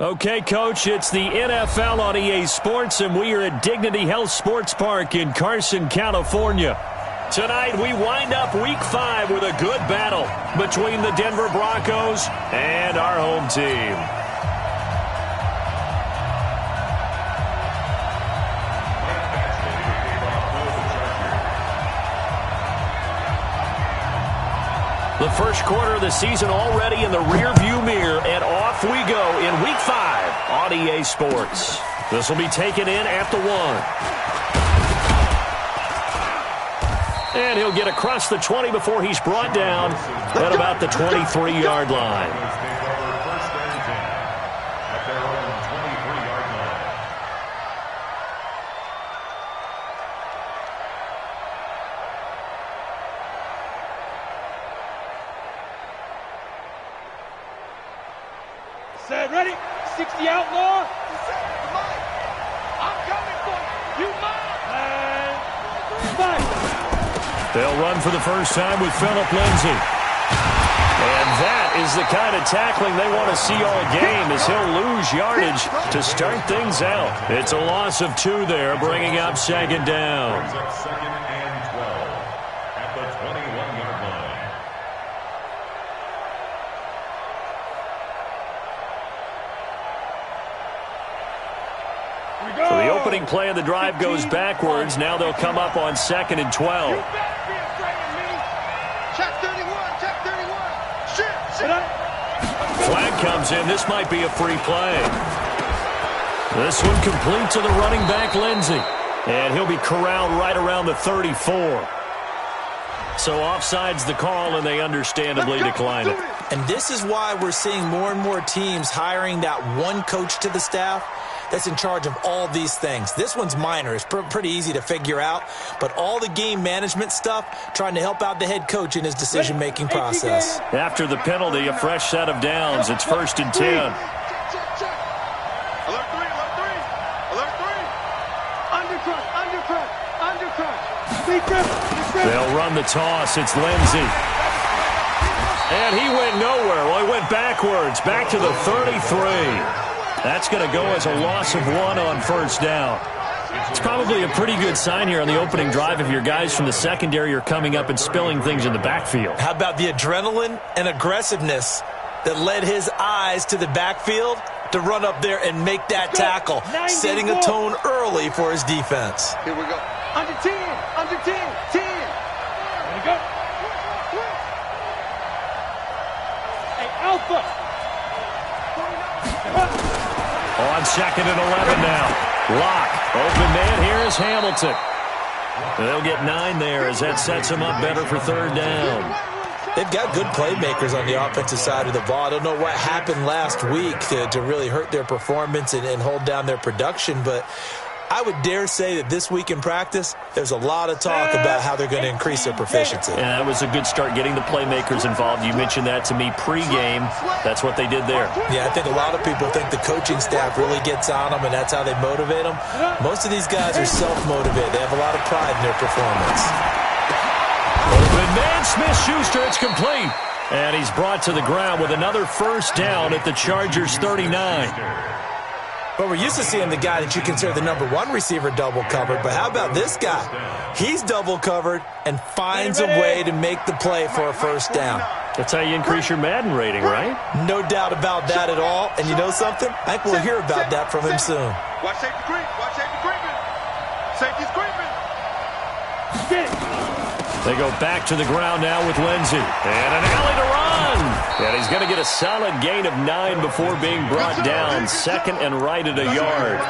Okay, Coach, it's the NFL on EA Sports, and we are at Dignity Health Sports Park in Carson, California. Tonight, we wind up Week 5 with a good battle between the Denver Broncos and our home team. The first quarter of the season already in the rearview mirror, and off we go in Week 5 on EA Sports. This will be taken in at the 1. And he'll get across the 20 before he's brought down at about the 23-yard line. Set, ready? 60 outlaw. I'm coming for you. You mine. And 5. They'll run for the first time with Phillip Lindsay. And that is the kind of tackling they want to see all game, as he'll lose yardage to start things out. It's a loss of 2 there, bringing up second down. Second and 12 at the 21-yard line. So the opening play of the drive goes backwards. Now they'll come up on 2nd and 12. Check 31. Check 31. Shit. Flag comes in. This might be a free play. This one complete to the running back, Lindsay. And he'll be corralled right around the 34. So offside's the call, and they understandably decline it. And this is why we're seeing more and more teams hiring that one coach to the staff that's in charge of all these things. This one's minor. It's pretty easy to figure out. But all the game management stuff, trying to help out the head coach in his decision-making process. After the penalty, a fresh set of downs. It's 1st and 10. Alert 3. Alert 3. Undercut. They'll run the toss. It's Lindsay. And he went nowhere. Well, he went backwards, back to the 33. That's going to go as a loss of 1 on first down. It's probably a pretty good sign here on the opening drive if your guys from the secondary are coming up and spilling things in the backfield. How about the adrenaline and aggressiveness that led his eyes to the backfield to run up there and make that tackle, setting a tone early for his defense. Here we go. Under 10. 10. Here we go. Hey, Alpha. On 2nd and 11 now. Lock. Open man here is Hamilton. They'll get 9 there as that sets them up better for 3rd down. They've got good playmakers on the offensive side of the ball. I don't know what happened last week to really hurt their performance and hold down their production, but I would dare say that this week in practice, there's a lot of talk about how they're going to increase their proficiency. Yeah, that was a good start, getting the playmakers involved. You mentioned that to me pregame. That's what they did there. Yeah, I think a lot of people think the coaching staff really gets on them, and that's how they motivate them. Most of these guys are self-motivated. They have a lot of pride in their performance. Open man, Smith-Schuster, it's complete. And he's brought to the ground with another first down at the Chargers' 39. But we're used to seeing the guy that you consider the #1 receiver double covered. But how about this guy? He's double covered and finds a way to make the play for a first down. That's how you increase your Madden rating, right? No doubt about that at all. And you know something? I think we'll hear about that from him soon. Watch safety creep. Watch safety creeping. Safety's creeping. They go back to the ground now with Lindsay. And an alley to run. And he's going to get a solid gain of 9 before being brought down. 2nd and right at a yard.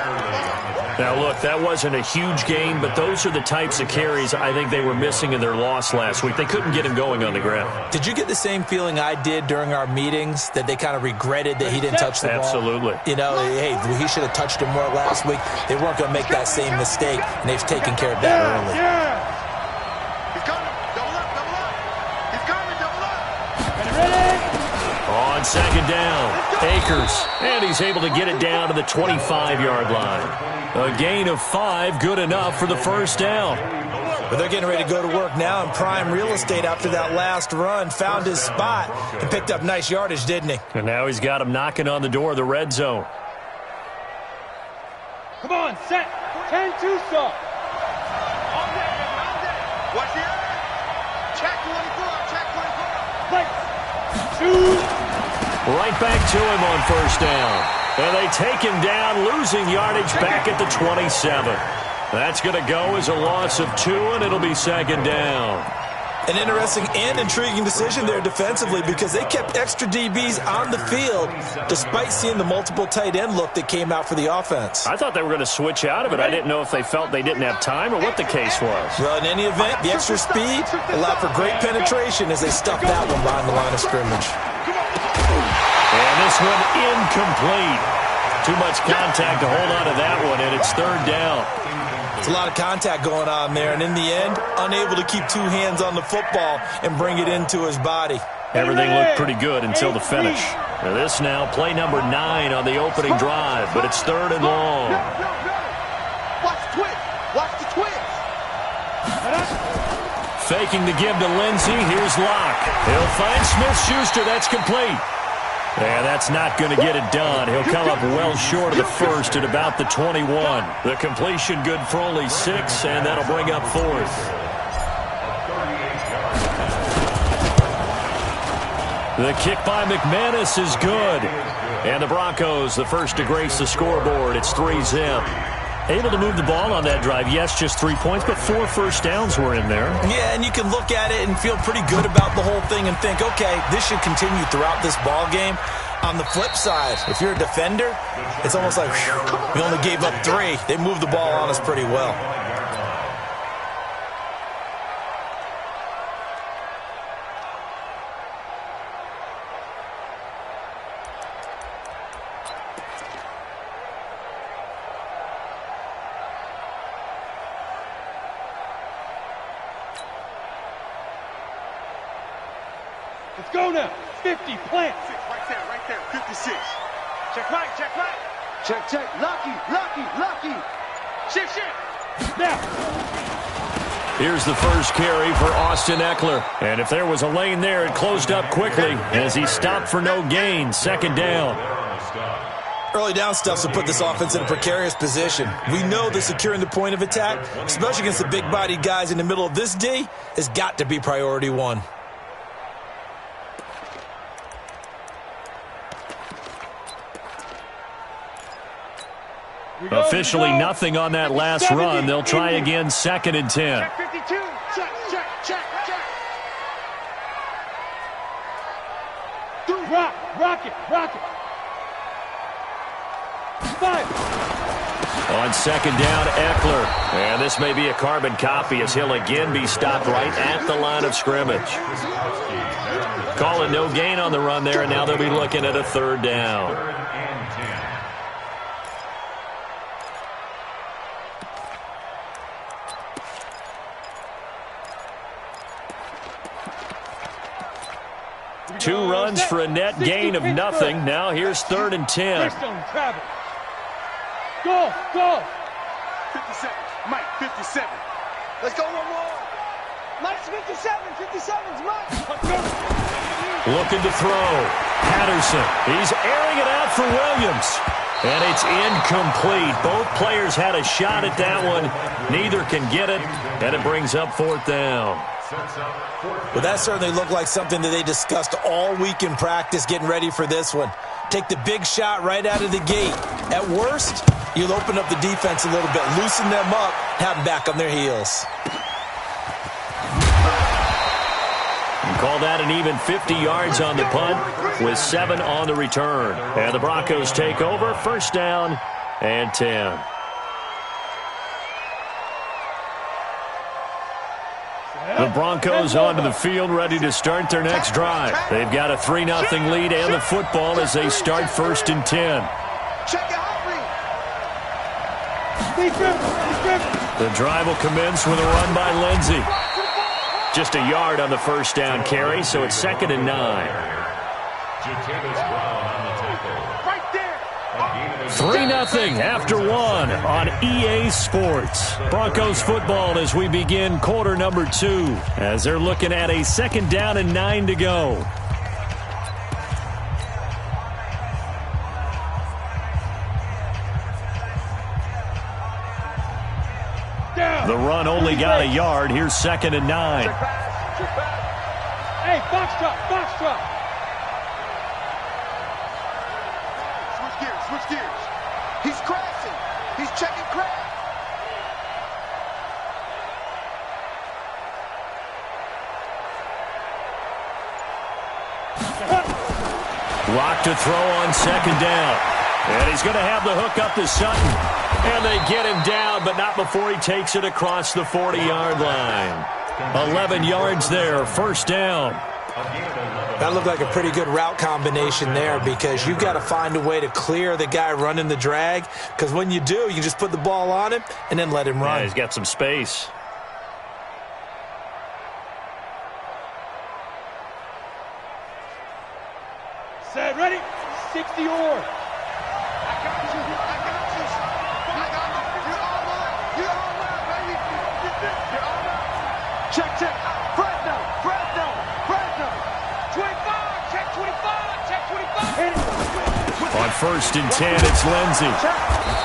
Now, look, that wasn't a huge gain, but those are the types of carries I think they were missing in their loss last week. They couldn't get him going on the ground. Did you get the same feeling I did during our meetings, that they kind of regretted that he didn't touch the ball? Absolutely. You know, hey, he should have touched him more last week. They weren't going to make that same mistake, and they've taken care of that early. He's coming. Double up. He's coming. Double up. On 2nd down, Akers. And he's able to get it down to the 25-yard line. A gain of 5, good enough for the first down. But they're getting ready to go to work now in prime real estate after that last run. Found his spot and picked up nice yardage, didn't he? And now he's got him knocking on the door of the red zone. Come on, set. 10-2 stop. Watch the other. Check 24. Check 24. Right. Shoot. Right back to him on first down. And they take him down, losing yardage back at the 27. That's going to go as a loss of 2, and it'll be second down. An interesting and intriguing decision there defensively because they kept extra DBs on the field despite seeing the multiple tight end look that came out for the offense. I thought they were going to switch out of it. I didn't know if they felt they didn't have time or what the case was. Well, in any event, the extra speed allowed for great penetration as they stuffed that one behind the line of scrimmage. And this one incomplete. Too much contact to hold on to that one, and it's third down. It's a lot of contact going on there, and in the end, unable to keep two hands on the football and bring it into his body. Everything looked pretty good until the finish. Now this now, play number 9 on the opening drive, but it's third and long. Watch the twist. Watch the twist. Faking the give to Lindsey. Here's Locke. He'll find Smith-Schuster. That's complete. And that's not going to get it done. He'll come up well short of the first at about the 21. The completion good for only 6, and that'll bring up fourth. The kick by McManus is good. And the Broncos, the first to grace the scoreboard. It's 3-zip. Able to move the ball on that drive. Yes, just 3 points, but 4 first downs were in there. Yeah, and you can look at it and feel pretty good about the whole thing and think, okay, this should continue throughout this ball game. On the flip side, if you're a defender, it's almost like, whew, we only gave up 3. They moved the ball on us pretty well. Let's go now. 50, plant. Right there. 56. Check right. Check. Lucky. Shift. Now. Here's the first carry for Austin Eckler. And if there was a lane there, it closed up quickly as he stopped for no gain. Second down. Early down stuff will put this offense in a precarious position. We know that securing the point of attack, especially against the big-bodied guys in the middle of this D, has got to be priority 1. Officially nothing on that last run. They'll try again, second and 10. Check 52. Check. Rock it. 5. On second down, Eckler. And this may be a carbon copy as he'll again be stopped right at the line of scrimmage. Calling no gain on the run there, and now they'll be looking at a third down. Two runs for a net gain of nothing. Now here's third and 10. Go. 57. Mike, 57. Let's go one more. Mike's 57. 57's Mike. Looking to throw. Patterson. He's airing it out for Williams. And it's incomplete. Both players had a shot at that one. Neither can get it. And it brings up fourth down. Well, that certainly looked like something that they discussed all week in practice getting ready for this one. Take the big shot right out of the gate. At worst, you'll open up the defense a little bit, loosen them up, have them back on their heels. And call that an even 50 yards on the punt with 7 on the return. And the Broncos take over, first down and 10. The Broncos onto the field, ready to start their next drive. They've got a 3-0 lead and the football as they start first and 10. The drive will commence with a run by Lindsey. Just a yard on the first down carry, so it's second and 9. 3-0 after one on EA Sports. Broncos football as we begin quarter number 2 as they're looking at a 2nd down and 9 to go. The run only got a yard. Here's 2nd and 9. Hey, box drop, box drop. Switch gears. He's crashing. He's checking crash. Lock to throw on 2nd down. And he's going to have the hook up to Sutton. And they get him down, but not before he takes it across the 40-yard line. 11 yards there, 1st down. That looked like a pretty good route combination there because you've got to find a way to clear the guy running the drag, because when you do, you just put the ball on him and then let him run. Yeah, he's got some space. Set, ready? 60 or. Check. Fresno. 25. Check 25. Check 25. On 1st and 10, it's Lindsey.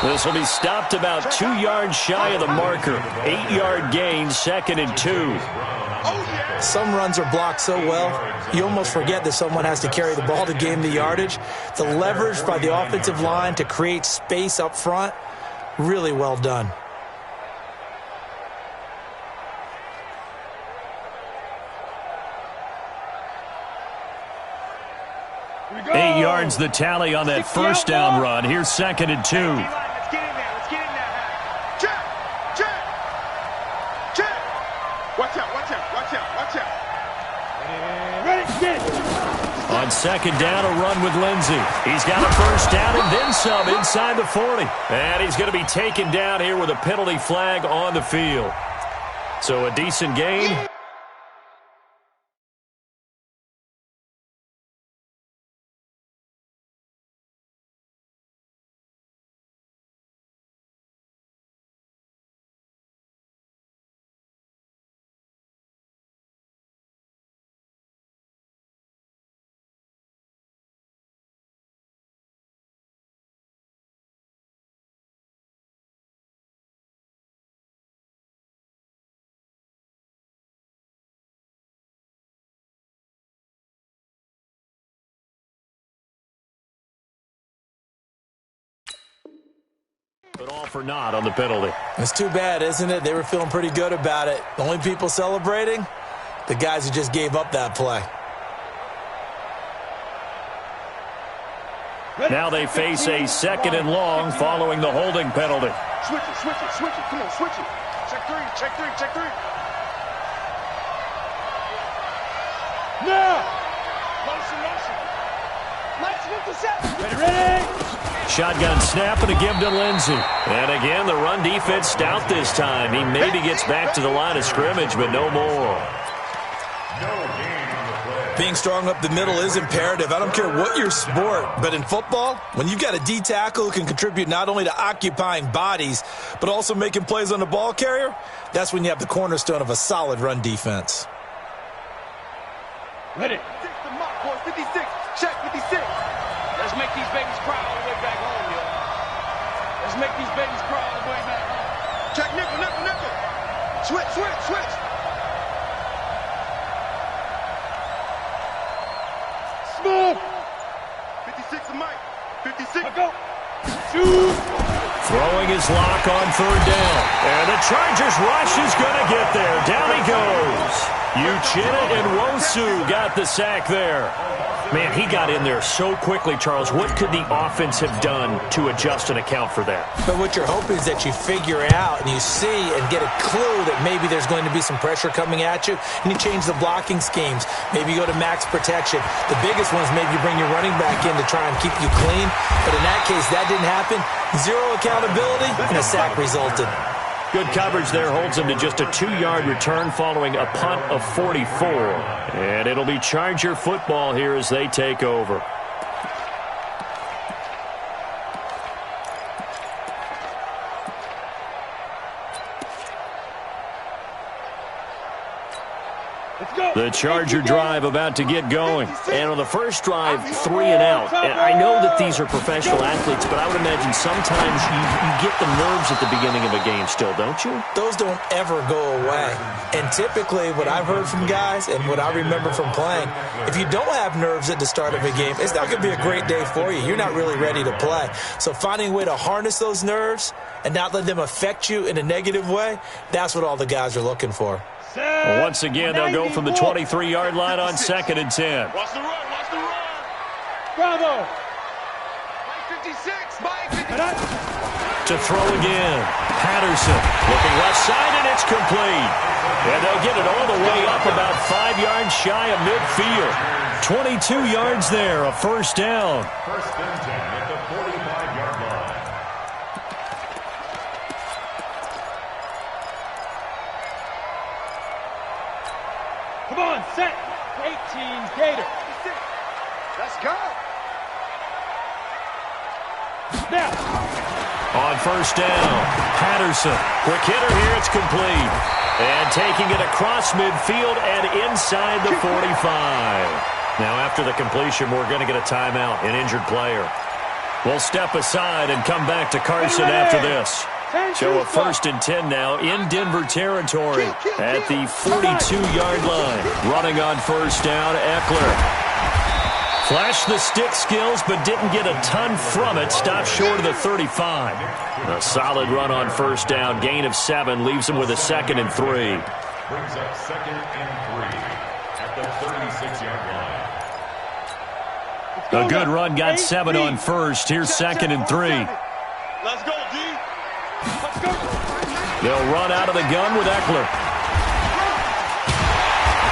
This will be stopped about 2 yards shy of the marker. 8-yard gain, 2nd and 2. Some runs are blocked so well, you almost forget that someone has to carry the ball to gain the yardage. The leverage by the offensive line to create space up front, really well done. Here we go. 8 yards the tally on that 1st down run. Here's 2nd and 2. Let's get in there. Check. Watch out. Ready, get it. On 2nd down, a run with Lindsey. He's got a 1st down and then some inside the 40. And he's going to be taken down here with a penalty flag on the field. So a decent gain. But all for naught on the penalty. It's too bad, isn't it? They were feeling pretty good about it. The only people celebrating, the guys who just gave up that play. Now they face a 2nd and long following the holding penalty. Switch it. Come on, switch it. Check three. Now. Motion. Mike's 57. Ready. Shotgun snap and a give to Lindsey. And again, the run defense stout this time. He maybe gets back to the line of scrimmage, but no more. Being strong up the middle is imperative. I don't care what your sport, but in football, when you've got a D tackle who can contribute not only to occupying bodies, but also making plays on the ball carrier, that's when you have the cornerstone of a solid run defense. Ready. 56. Check 56. Let's make these babies cry all the way back home, yo. Let's make these babies cry all the way back home. Check nickel. Switch. Smooth. 56 to Mike. 56. Go. Shoot. Throwing his lock on 3rd down. And the Chargers rush is going to get there. Down he goes. Uchenna and Wosu got the sack there. Man, he got in there so quickly, Charles. What could the offense have done to adjust and account for that? But what you're hoping is that you figure it out and you see and get a clue that maybe there's going to be some pressure coming at you, and you change the blocking schemes. Maybe you go to max protection. The biggest ones, maybe you bring your running back in to try and keep you clean. But in that case, that didn't happen. Zero accountability, and a sack resulted. Good coverage there holds him to just a 2-yard return following a punt of 44. And it'll be Charger football here as they take over. The Charger drive about to get going. And on the first drive, 3 and out. And I know that these are professional athletes, but I would imagine sometimes you get the nerves at the beginning of a game still, don't you? Those don't ever go away. And typically what I've heard from guys and what I remember from playing, if you don't have nerves at the start of a game, it's not going to be a great day for you. You're not really ready to play. So finding a way to harness those nerves and not let them affect you in a negative way, that's what all the guys are looking for. Well, once again, they'll go from the 23-yard line on 2nd and 10. Watch the run, watch the run. Bravo. Mike 56, Mike 56. To throw again. Patterson looking left side, and it's complete. And they'll get it all the way up about 5 yards shy of midfield. 22 yards there, a first down. First and 10 at the 45-yard line. Come on, set. 18 Gator. Let's go. Now. On first down, Patterson. Quick hitter here, it's complete. And taking it across midfield and inside the 45. Now after the completion, we're going to get a timeout, an injured player. We'll step aside and come back to Carson after this. So a first and 10 now in Denver territory at the 42-yard line. Running on first down, Eckler. Flashed the stick skills, but didn't get a ton from it. Stopped short of the 35. A solid run on first down. Gain of 7 leaves him with a 2nd and 3. Brings up 2nd and 3 at the 36-yard line. A good run, got 7 on first. Here's 2nd and 3. Let's go, D. Let's go. They'll run out of the gun with Eckler.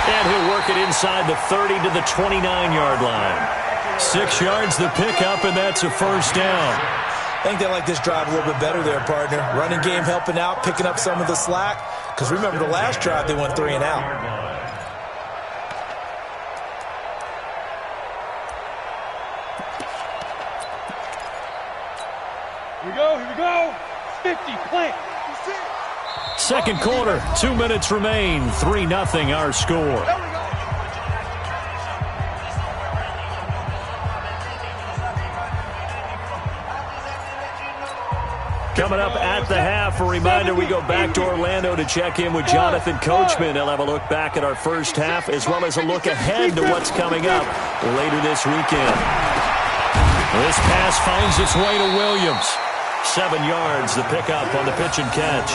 And he'll work it inside the 30 to the 29-yard line. 6 yards the pickup, and that's a first down. I think they like this drive a little bit better there, partner. Running game helping out, picking up some of the slack. Because remember, the last drive, they went 3 and out. Here we go, here we go. 50, plant. Second quarter, 2 minutes remain. 3-0 our score. Coming up at the half, a reminder we go back to Orlando to check in with Jonathan Coachman. He'll have a look back at our first half as well as a look ahead to what's coming up later this weekend. This pass finds its way to Williams. 7 yards, the pickup on the pitch and catch.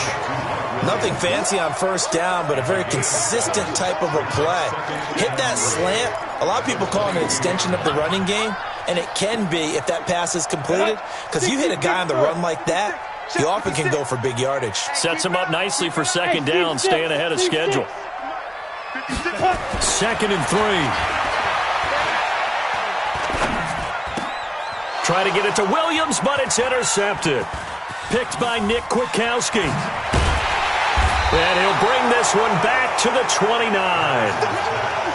Nothing fancy on first down, but a very consistent type of a play. Hit that slant. A lot of people call it an extension of the running game, and it can be if that pass is completed. Because you hit a guy on the run like that, you often can go for big yardage. Sets him up nicely for second down, staying ahead of schedule. 2nd and 3. Try to get it to Williams, but it's intercepted. Picked by Nick Kwiatkowski. And he'll bring this one back to the 29.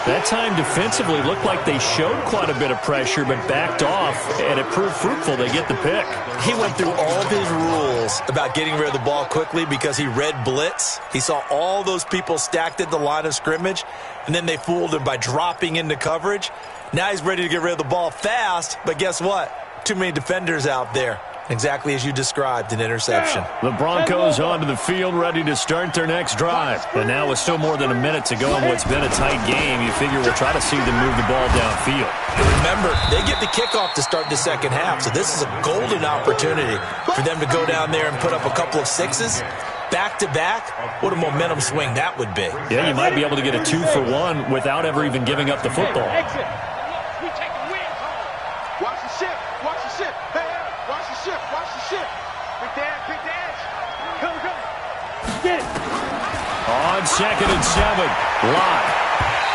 That time defensively looked like they showed quite a bit of pressure, but backed off, and it proved fruitful. They get the pick. He went through all of his rules about getting rid of the ball quickly because he read blitz. He saw all those people stacked at the line of scrimmage, and then they fooled him by dropping into coverage. Now he's ready to get rid of the ball fast, but guess what? Too many defenders out there. Exactly as you described, an interception. The Broncos onto the field, ready to start their next drive. And now with still more than a minute to go in what's been a tight game, you figure we'll try to see them move the ball downfield. And remember, they get the kickoff to start the second half, so this is a golden opportunity for them to go down there and put up a couple of sixes. Back-to-back, what a momentum swing that would be. Yeah, you might be able to get a 2-for-1 without ever even giving up the football. Exit. Watch the ship. Watch the ship. Hey, watch the ship. Watch the ship. Big dash. Big dash. Come. Get it. On 2nd and 7, Locke.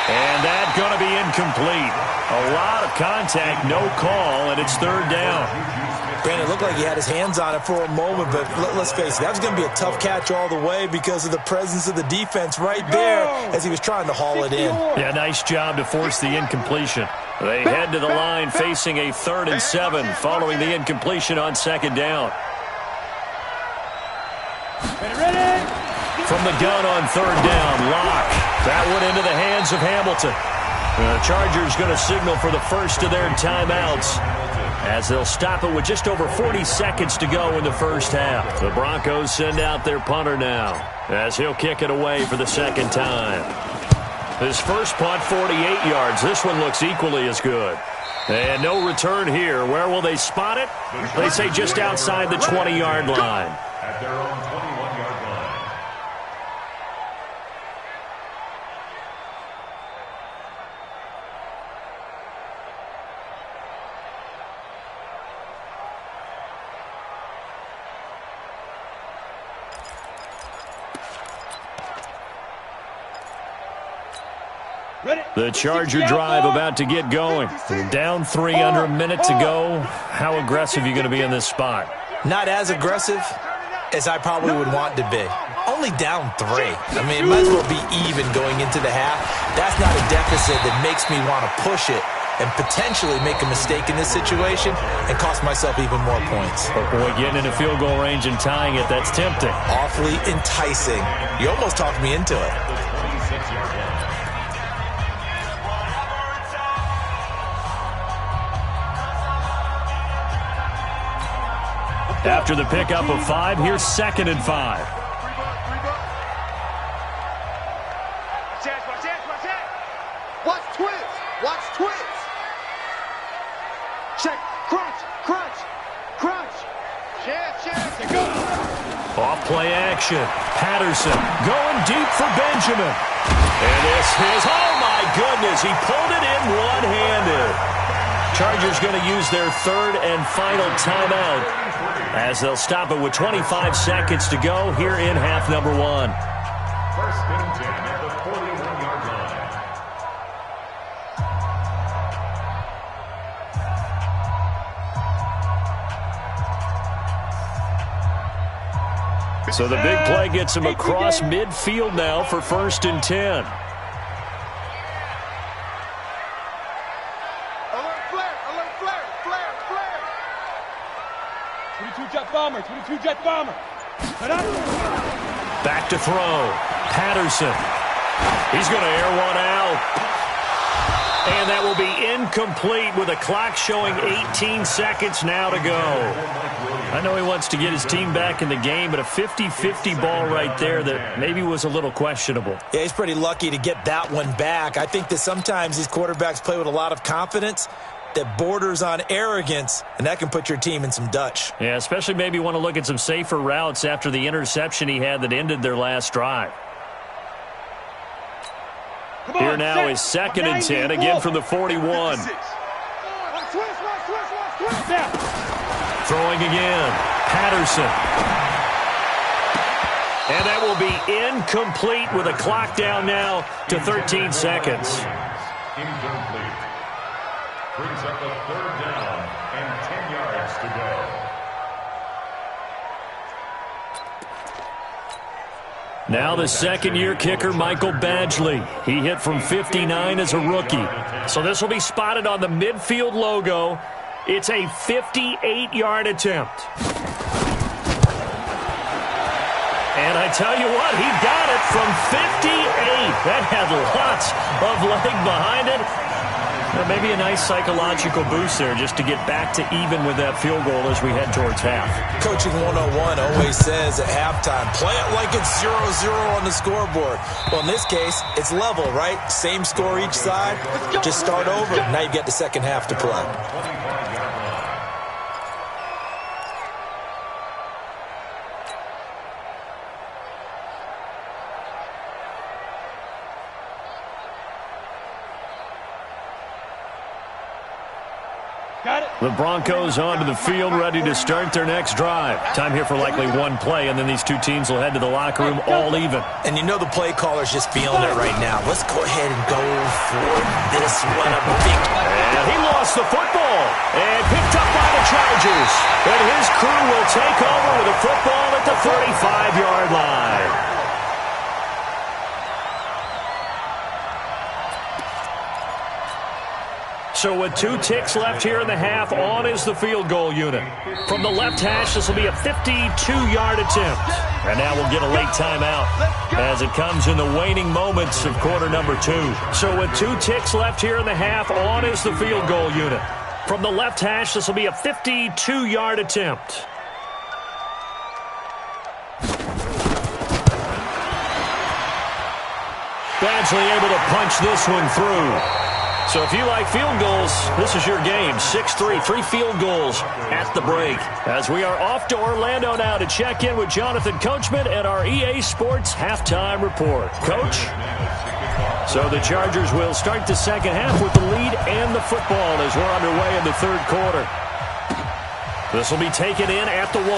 And that's going to be incomplete. A lot of contact, no call, and it's 3rd down. Brandon, it looked like he had his hands on it for a moment, but let's face it, that was going to be a tough catch all the way because of the presence of the defense right there as he was trying to haul it in. Yeah, nice job to force the incompletion. They head to the line facing a 3rd and 7 following the incompletion on 2nd down. Ready. From the gun on 3rd down, Locke. That one into the hands of Hamilton. The Chargers going to signal for the first of their timeouts as they'll stop it with just over 40 seconds to go in the first half. The Broncos send out their punter now as he'll kick it away for the second time. His first punt, 48 yards. This one looks equally as good. And no return here. Where will they spot it? They say just outside the 20-yard line. At their own 21-yard line. The Charger drive about to get going. Down 3 under a minute to go. How aggressive are you going to be in this spot? Not as aggressive as I probably would want to be. Only down 3. I mean, it might as well be even going into the half. That's not a deficit that makes me want to push it and potentially make a mistake in this situation and cost myself even more points. But boy, getting in a field goal range and tying it, that's tempting. Awfully enticing. You almost talked me into it. After the pickup of 5, here's 2nd and 5. Watch twins. Watch twins. Check. Crunch. Crunch. Crunch. Chance. Go. Off play action. Patterson going deep for Benjamin. And this is, oh my goodness, he pulled it in one-handed. Chargers going to use their 3rd and final timeout as they'll stop it with 25 seconds to go here in half number 1. First and 10 at the 41-yard line. So the big play gets him across midfield now for 1st and 10. Jet bomber. Back to throw. Patterson. He's going to air one out. And that will be incomplete with a clock showing 18 seconds now to go. I know he wants to get his team back in the game, but a 50-50 ball right there that maybe was a little questionable. Yeah, he's pretty lucky to get that one back. I think that sometimes these quarterbacks play with a lot of confidence that borders on arrogance, and that can put your team in some Dutch. Yeah, especially maybe want to look at some safer routes after the interception he had that ended their last drive. Here now is 2nd and 10, again from the 41. Throwing again. Patterson. And that will be incomplete with a clock down now to 13 seconds. Incomplete. Brings up a 3rd down and 10 yards to go. Now the second-year kicker, Michael Badgley. He hit from 59 as a rookie. So this will be spotted on the midfield logo. It's a 58-yard attempt. And I tell you what, he got it from 58. That had lots of leg behind it. Maybe a nice psychological boost there just to get back to even with that field goal as we head towards half. Coaching 101 always says at halftime, play it like it's 0-0 on the scoreboard. Well, in this case, it's level, right? Same score each side. Just start over. Now you get the second half to play. The Broncos onto the field, ready to start their next drive. Time here for likely one play, and then these two teams will head to the locker room all even. And you know the play caller's just feeling it right now. Let's go ahead and go for this one. A big... And he lost the football and picked up by the Chargers. And his crew will take over with a football at the 35-yard line. So with 2 ticks left here in the half, on is the field goal unit. From the left hash, this will be a 52-yard attempt. And now we'll get a late timeout as it comes in the waning moments of quarter number 2. So with 2 ticks left here in the half, on is the field goal unit. From the left hash, this will be a 52-yard attempt. Badgley able to punch this one through. So if you like field goals, this is your game. 6-3, 3 field goals at the break. As we are off to Orlando now to check in with Jonathan Coachman and our EA Sports halftime report. Coach? So the Chargers will start the second half with the lead and the football as we're underway in the third quarter. This will be taken in at the 1.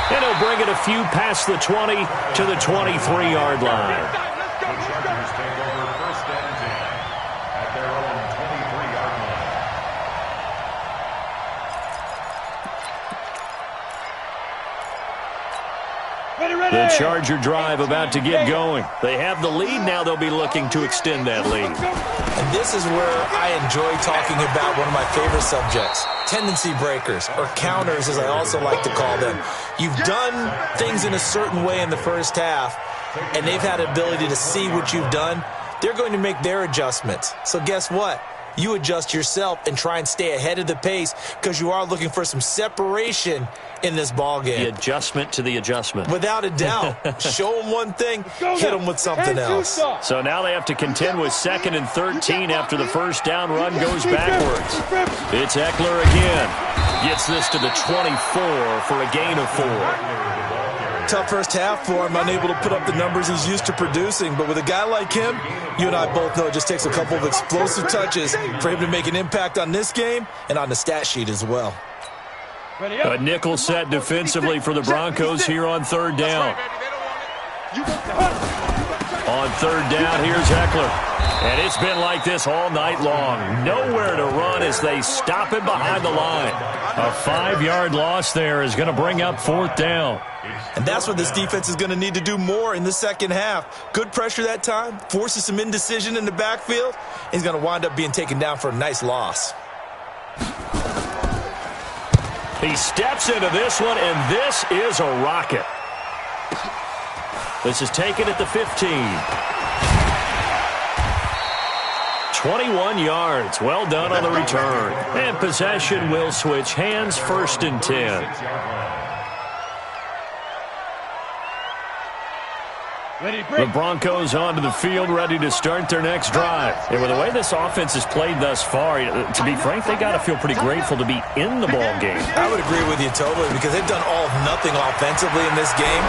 And he'll bring it a few past the 20 to the 23-yard line. The Chargers take over first and 10 at their own 23-yard line. The Charger drive about to get going. They have the lead. Now they'll be looking to extend that lead. And this is where I enjoy talking about one of my favorite subjects, tendency breakers, or counters as I also like to call them. You've done things in a certain way in the first half, and they've had the ability to see what you've done. They're going to make their adjustments. So guess what? You adjust yourself and try and stay ahead of the pace because you are looking for some separation in this ball game. The adjustment to the adjustment. Without a doubt. Show them one thing, hit them with something else. So now they have to contend with 2nd and 13 after the first down run goes backwards. It's Eckler again. Gets this to the 24 for a gain of 4. Tough first half for him, unable to put up the numbers he's used to producing. But with a guy like him, you and I both know it just takes a couple of explosive touches for him to make an impact on this game and on the stat sheet as well. A nickel set defensively for the Broncos here on 3rd down. On 3rd down, here's Eckler. And it's been like this all night long. Nowhere to run as they stop him behind the line. A 5-yard loss there is going to bring up 4th down. And that's what this defense is going to need to do more in the second half. Good pressure that time, forces some indecision in the backfield. He's going to wind up being taken down for a nice loss. He steps into this one, and this is a rocket. This is taken at the 15. 21 yards. Well done on the return. And possession will switch hands, 1st and 10. The Broncos onto the field, ready to start their next drive. And with the way this offense has played thus far, to be frank, they got to feel pretty grateful to be in the ball game. I would agree with you totally because they've done all of nothing offensively in this game,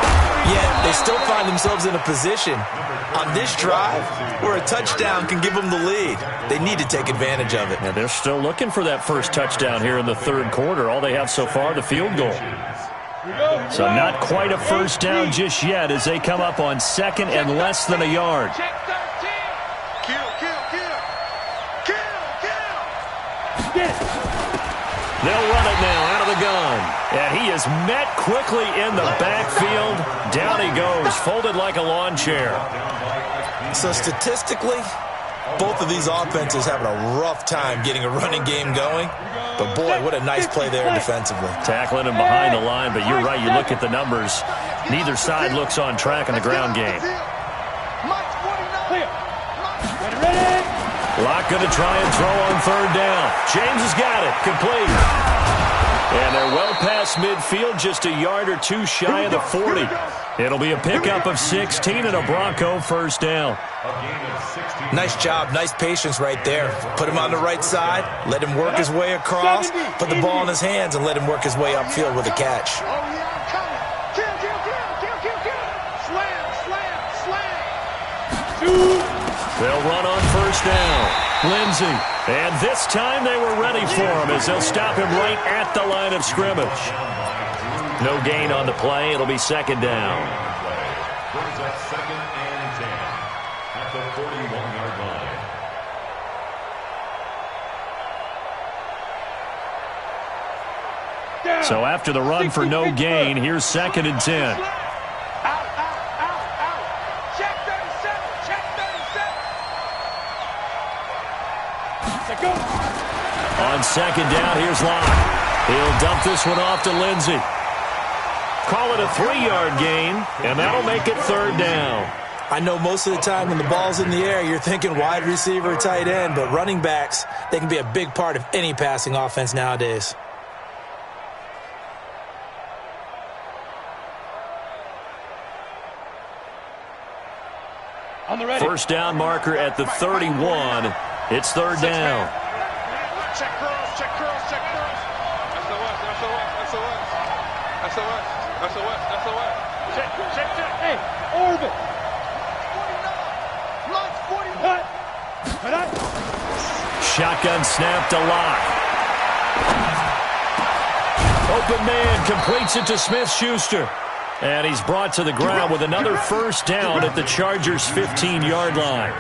yet they still find themselves in a position on this drive where a touchdown can give them the lead. They need to take advantage of it. And they're still looking for that first touchdown here in the 3rd quarter. All they have so far, the field goal. So not quite a first down just yet as they come up on 2nd and less than a yard. Kill. They'll run it now out of the gun. And he is met quickly in the backfield. Down he goes, folded like a lawn chair. So statistically, both of these offenses having a rough time getting a running game going. But, boy, what a nice play there defensively. Tackling him behind the line, but you're right. You look at the numbers. Neither side looks on track in the ground game. Locke going to try and throw on 3rd down. James has got it. Complete. And they're well past midfield, just a yard or 2 shy of the 40. It'll be a pickup of 16 and a Bronco first down. Nice job, nice patience right there. Put him on the right side, let him work his way across, put the ball in his hands, and let him work his way upfield with a catch. They'll run on first down. Lindsey. And this time they were ready for him as they'll stop him right at the line of scrimmage. No gain on the play. It'll be 2nd down. Brings up 2nd and 10 at the 41-yard line. So after the run for no gain, here's 2nd and 10. On second down, here's Locke. He'll dump this one off to Lindsey. Call it a 3-yard gain, and that'll make it third down. I know most of the time when the ball's in the air, you're thinking wide receiver, tight end, but running backs, they can be a big part of any passing offense nowadays. On the ready. First down marker at the 31. It's third down. Check curls, check curls, check curls. SOS. Check. Hey, orbit. 49. Shotgun snap to Locke. Open man completes it to Smith-Schuster. And he's brought to the ground with another first down at the Chargers' 15-yard line.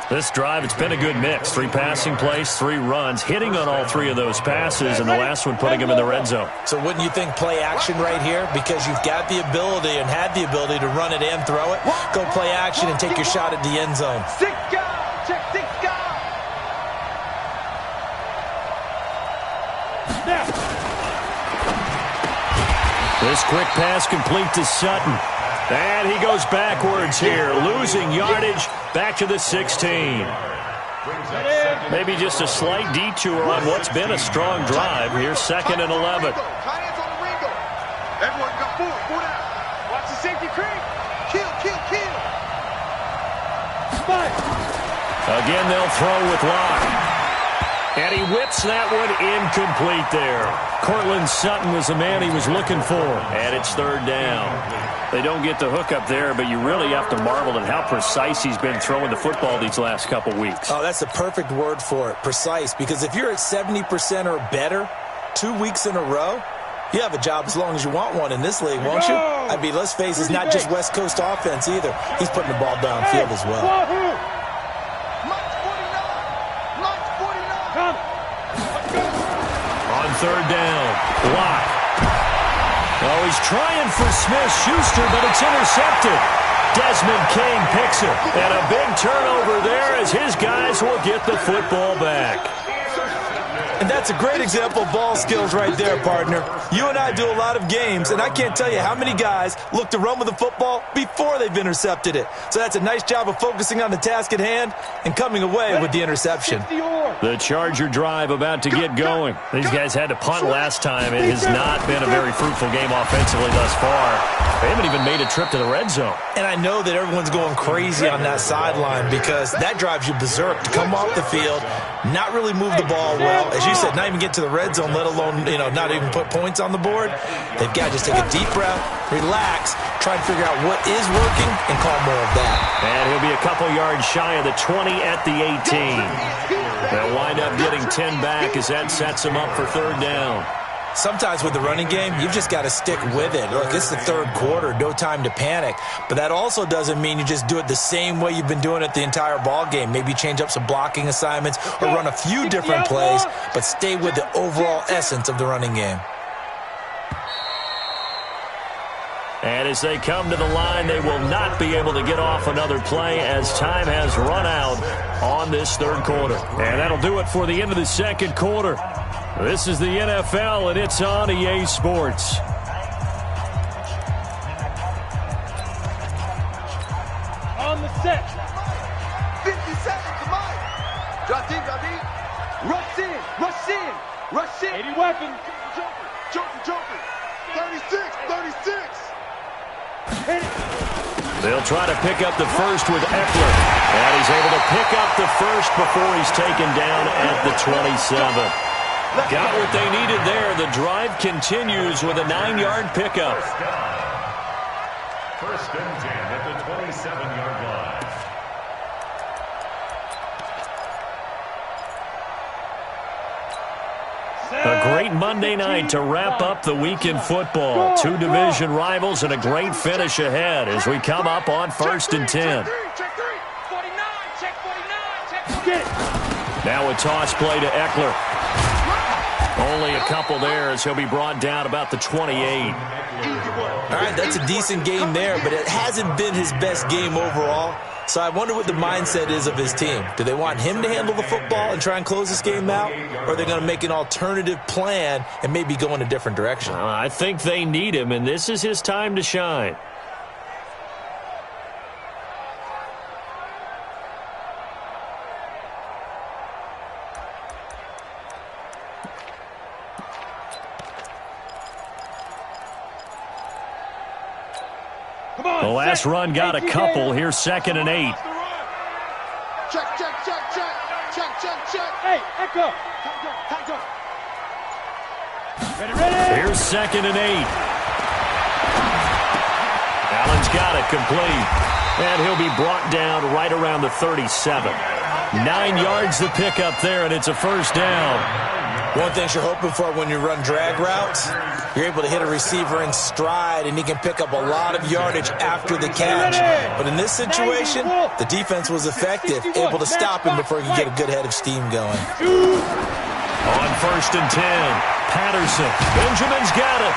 This drive, it's been a good mix. 3 passing plays, 3 runs, hitting on all 3 of those passes, and the last one putting him in the red zone. So wouldn't you think play action right here? Because you've got the ability and had the ability to run it and throw it. Go play action and take your shot at the end zone. 6 guys. Check 6 guys. This quick pass complete to Sutton. And he goes backwards here, losing yardage back to the 16. Maybe just a slight detour on what's been a strong drive. Here's 2nd and 11. Everyone got 4 out. Watch the safety creep. Kill. Again, they'll throw with Locke. And he whips that one incomplete there. Cortland Sutton was the man he was looking for. And it's third down. They don't get the hook up there, but you really have to marvel at how precise he's been throwing the football these last couple weeks. Oh, that's the perfect word for it, precise. Because if you're at 70% or better 2 weeks in a row, you have a job as long as you want one in this league, won't you? I mean, let's face it, it's not just West Coast offense either. He's putting the ball downfield as well. On third down, Locke. Oh, he's trying for Smith-Schuster, but it's intercepted. Desmond King picks it. And a big turnover there as his guys will get the football back. And that's a great example of ball skills right there, partner. You and I do a lot of games, and I can't tell you how many guys look to run with the football before they've intercepted it. So that's a nice job of focusing on the task at hand and coming away with the interception. The Charger drive about to get going. These guys had to punt last time. It has not been a very fruitful game offensively thus far. They haven't even made a trip to the red zone. And I know that everyone's going crazy on that sideline because that drives you berserk to come off the field, not really move the ball well. As you said, not even get to the red zone, let alone, not even put points on the board. They've got to just take a deep breath, relax, try and figure out what is working, and call more of that. And he'll be a couple yards shy of the 20 at the 18. They'll wind up getting 10 back as that sets them up for third down. Sometimes with the running game, you've just got to stick with it. Look, it's the third quarter, no time to panic. But that also doesn't mean you just do it the same way you've been doing it the entire ball game. Maybe change up some blocking assignments or run a few different plays, but stay with the overall essence of the running game. And as they come to the line, they will not be able to get off another play as time has run out on this third quarter. And that'll do it for the end of the second quarter. This is the NFL, and it's on EA Sports. On the set. 50 seconds, come on. Drop deep. Rush in. 80 weapons. Joker. 36. They'll try to pick up the first with Eckler. And he's able to pick up the first before he's taken down at the 27. Got what they needed there. The drive continues with a 9-yard pickup. First and 10 at the 27-yard line. A great Monday night to wrap up the week in football. 2 division rivals and a great finish ahead as we come up on first and 10. Check 49. Now a toss play to Eckler. Only a couple there as he'll be brought down about the 28. All right, that's a decent game there, but it hasn't been his best game overall. So I wonder what the mindset is of his team. Do they want him to handle the football and try and close this game out? Or are they going to make an alternative plan and maybe go in a different direction? I think they need him, and this is his time to shine. The last run got a couple. Here's 2nd and 8. Check, check, check, check. Check, check, check. Hey, Echo. Ready. Here's 2nd and 8. Allen's got it complete. And he'll be brought down right around the 37. 9 yards to pick up there, and it's a first down. One thing you're hoping for when you run drag routes, you're able to hit a receiver in stride, and he can pick up a lot of yardage after the catch. But in this situation, the defense was effective, able to stop him before he could get a good head of steam going. On 1st and 10, Patterson. Benjamin's got it.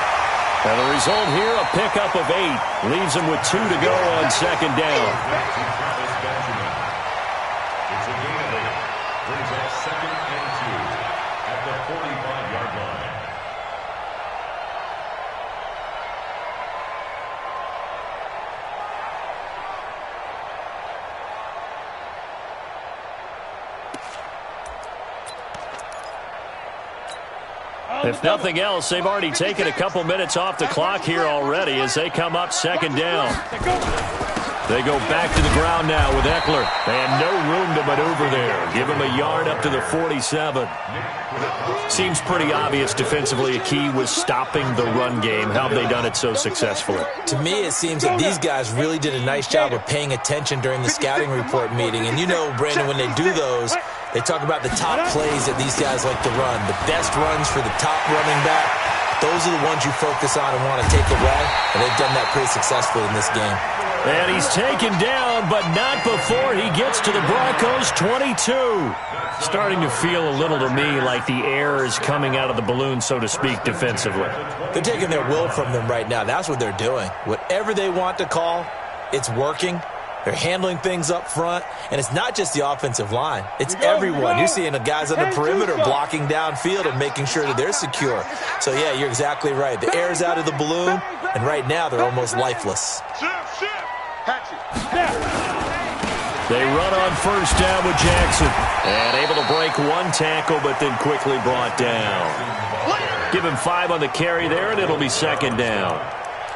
And the result here, a pickup of 8. Leaves him with 2 to go on 2nd down. It's a gain of 8. Brings up 2nd and 2 at the 45-yard line. If nothing else, they've already taken a couple minutes off the clock here already as they come up 2nd down. They go back to the ground now with Eckler. They had no room to maneuver there. Give him a yard up to the 47. Seems pretty obvious defensively a key was stopping the run game. How have they done it so successfully? To me, it seems that these guys really did a nice job of paying attention during the scouting report meeting. And you know, Brandon, when they do those, they talk about the top plays that these guys like to run. The best runs for the top running back. Those are the ones you focus on and want to take away. And they've done that pretty successfully in this game. And he's taken down, but not before he gets to the Broncos' 22. Starting to feel a little to me like the air is coming out of the balloon, so to speak, defensively. They're taking their will from them right now. That's what they're doing. Whatever they want to call, it's working. They're handling things up front, and it's not just the offensive line. It's everyone. You're seeing the guys on the perimeter blocking downfield and making sure that they're secure. So, yeah, you're exactly right. The air's out of the balloon, and right now they're almost lifeless. They run on 1st down with Jackson. And able to break one tackle, but then quickly brought down. Give him 5 on the carry there, and it'll be 2nd down.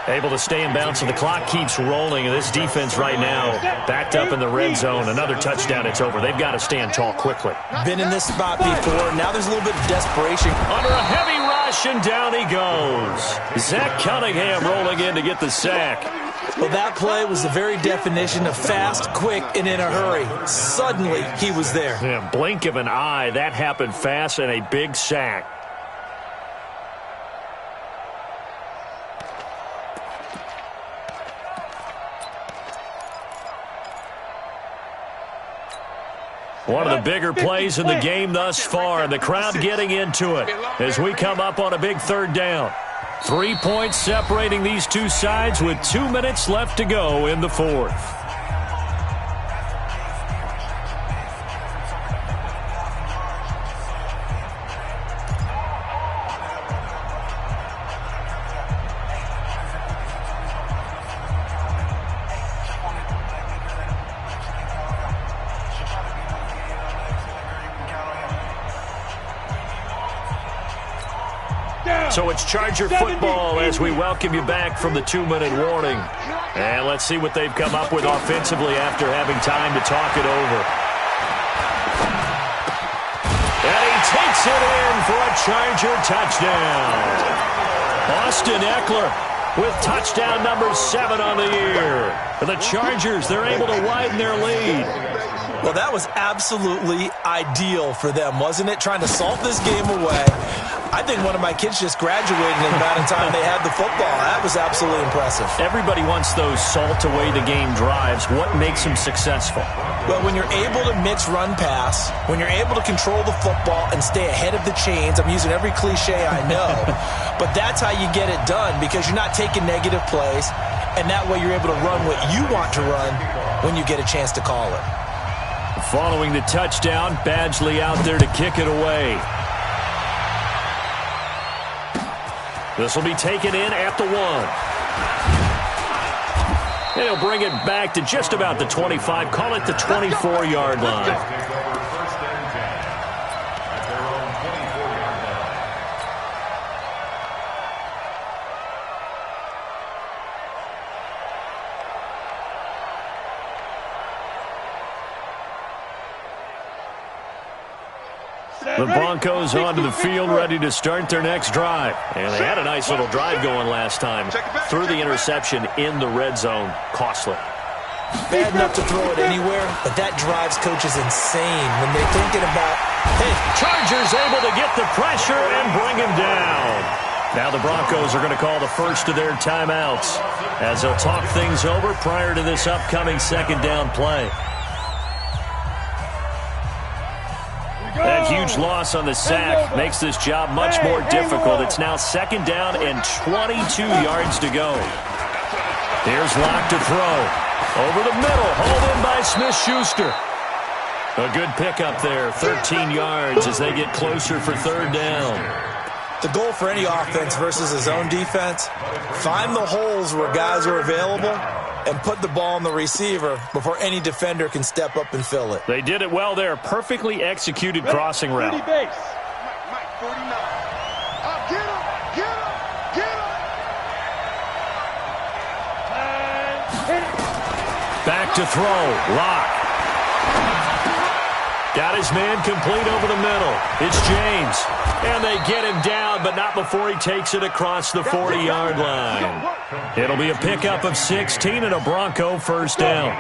Able to stay in bounds, and the clock keeps rolling. And this defense right now backed up in the red zone. Another touchdown, it's over. They've got to stand tall quickly. Been in this spot before. Now there's a little bit of desperation. Under a heavy rush, and down he goes. Zach Cunningham rolling in to get the sack. Well, that play was the very definition of fast, quick, and in a hurry. Suddenly, he was there. Yeah, blink of an eye. That happened fast, and a big sack. One of the bigger plays in the game thus far, and the crowd getting into it as we come up on a big 3rd down. 3 points separating these two sides with 2 minutes left to go in the 4th. So it's Charger football as we welcome you back from the 2-minute warning. And let's see what they've come up with offensively after having time to talk it over. And he takes it in for a Charger touchdown. Austin Eckler with touchdown number 7 on the year. For the Chargers, they're able to widen their lead. Well, that was absolutely ideal for them, wasn't it? Trying to salt this game away. I think one of my kids just graduated in the amount of time they had the football. That was absolutely impressive. Everybody wants those salt-away-the-game drives. What makes them successful? Well, when you're able to mix run-pass, when you're able to control the football and stay ahead of the chains, I'm using every cliche I know, but that's how you get it done because you're not taking negative plays, and that way you're able to run what you want to run when you get a chance to call it. Following the touchdown, Badgley out there to kick it away. This will be taken in at the 1. And he'll bring it back to just about the 25. Call it the 24-yard line. The Broncos onto the field, ready to start their next drive. And they had a nice little drive going last time. Threw the interception in the red zone. Costly. Bad enough to throw it anywhere, but that drives coaches insane when they're thinking about, hey, Chargers able to get the pressure and bring him down. Now the Broncos are going to call the first of their timeouts as they'll talk things over prior to this upcoming second down play. That huge loss on the sack makes this job much more difficult. It's now second down and 22 yards to go. Here's Locke to throw. Over the middle, hauled in by Smith-Schuster. A good pickup there, 13 yards as they get closer for third down. The goal for any offense versus his own defense, find the holes where guys are available and put the ball on the receiver before any defender can step up and fill it. They did it well there. Perfectly executed crossing route. Mike, 49. Get him! Get him! Get him! Back to throw. Locke. Got his man complete over the middle. It's James. And they get him down, but not before he takes it across the 40-yard line. It'll be a pickup of 16 and a Bronco first down.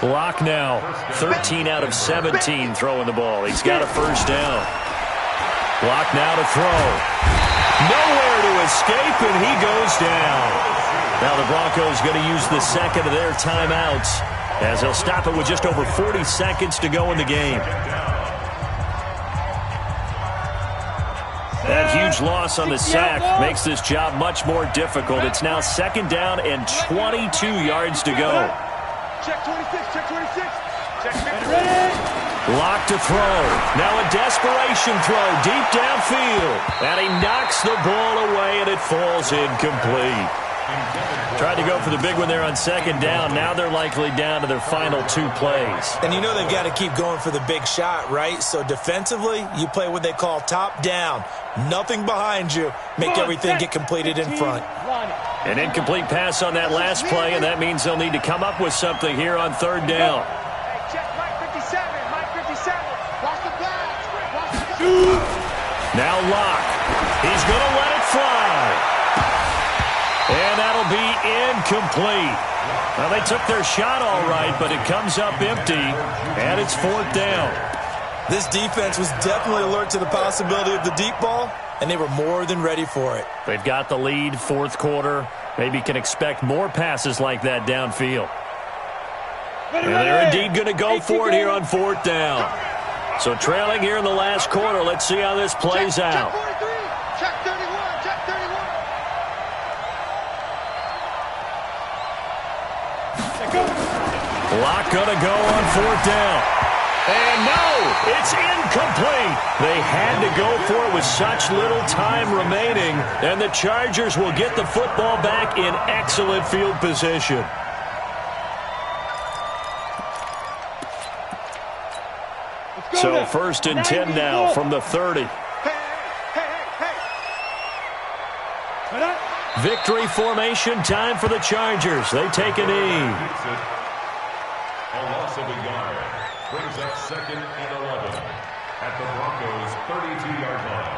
Locke now, 13 out of 17 throwing the ball. He's got a first down. Locke now to throw. Nowhere to escape, and he goes down. Now the Broncos going to use the second of their timeouts as they'll stop it with just over 40 seconds to go in the game. That huge loss on the sack makes this job much more difficult. It's now second down and 22 yards to go. Check 26, check 26. Check 50. Locke to throw. Now a desperation throw deep downfield. And he knocks the ball away, and it falls incomplete. Tried to go for the big one there on second down. Now they're likely down to their final 2 plays. And you know they've got to keep going for the big shot, right? So defensively, you play what they call top down. Nothing behind you. Make everything get completed in front. An incomplete pass on that last play, and that means they'll need to come up with something here on third down. Hey, check Mike 57. Mike 57. Watch the blast. Watch the blast. Now Locke. He's going to let it fly. And that'll be incomplete. Well, they took their shot all right, but it comes up empty, and it's fourth down. This defense was definitely alert to the possibility of the deep ball, and they were more than ready for it. They've got the lead, fourth quarter. Maybe can expect more passes like that downfield. And they're indeed going to go for it here on fourth down. So trailing here in the last quarter, let's see how this plays out. Check 43. Check 31. Check 31. Locke going to go on fourth down. And no, it's incomplete. They had to go for it with such little time remaining, and the Chargers will get the football back in excellent field position. So first and 10 now from the 30. Victory formation time for the Chargers. They take a knee. A loss of a yard brings up second and 11 at the Broncos' 32-yard line.